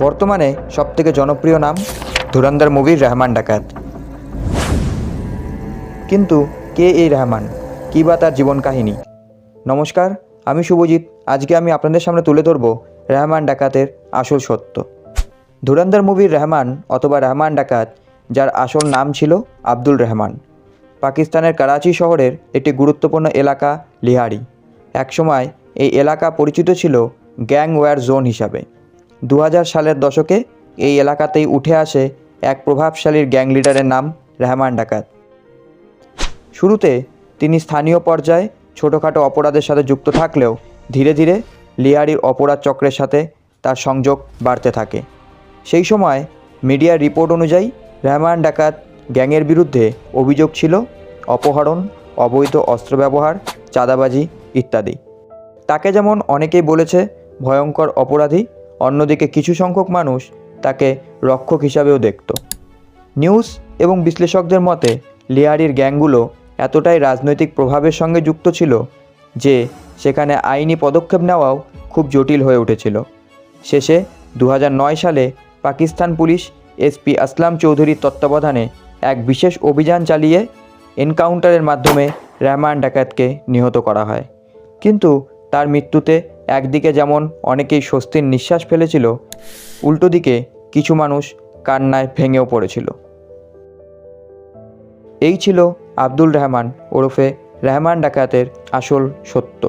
বর্তমানে সবথেকে জনপ্রিয় নাম ধুরন্ধর মুভির রহমান ডাকাত। কিন্তু কে এই রহমান, কী বা তার জীবন কাহিনী? নমস্কার, আমি শুভজিৎ। আজকে আমি আপনাদের সামনে তুলে ধরব রহমান ডাকাতের আসল সত্য। ধুরন্ধর মুভির রহমান অথবা রহমান ডাকাত, যার আসল নাম ছিল আব্দুল রহমান, পাকিস্তানের করাচি শহরের একটি গুরুত্বপূর্ণ এলাকা লিহারি। একসময় এই এলাকা পরিচিত ছিল গ্যাং ওয়ার জোন হিসাবে। 2000 সালের দশকে এই এলাকাতেই উঠে আসে এক প্রভাবশালীর গ্যাং লিডারের নাম রহমান ডাকাত। শুরুতে তিনি স্থানীয় পর্যায়ে ছোটোখাটো অপরাধের সাথে যুক্ত থাকলেও ধীরে ধীরে লিহারির অপরাধ চক্রের সাথে তার সংযোগ বাড়তে থাকে। সেই সময় মিডিয়ার রিপোর্ট অনুযায়ী রহমান ডাকাত গ্যাংয়ের বিরুদ্ধে অভিযোগ ছিল অপহরণ, অবৈধ অস্ত্র ব্যবহার, চাঁদাবাজি ইত্যাদি। তাকে যেমন অনেকেই বলেছে ভয়ঙ্কর অপরাধী, অন্যদিকে কিছু সংখ্যক মানুষ তাকে রক্ষক হিসাবেও দেখত। নিউজ এবং বিশ্লেষকদের মতে লিহারির গ্যাংগুলো এতটাই রাজনৈতিক প্রভাবের সঙ্গে যুক্ত ছিল যে সেখানে আইনি পদক্ষেপ নেওয়াও খুব জটিল হয়ে উঠেছিল। শেষে 2009 সালে পাকিস্তান পুলিশ এসপি আসলাম চৌধুরীর তত্ত্বাবধানে এক বিশেষ অভিযান চালিয়ে এনকাউন্টারের মাধ্যমে রহমান ডাকাতকে নিহত করা হয়। কিন্তু তার মৃত্যুতে একদিকে যেমন অনেকেই স্বস্তির নিঃশ্বাস ফেলেছিল, উল্টো দিকে কিছু মানুষ কান্নায় ভেঙেও পড়েছিল। এই ছিল আব্দুল রহমান ওরফে রহমান ডাকাতের আসল সত্য।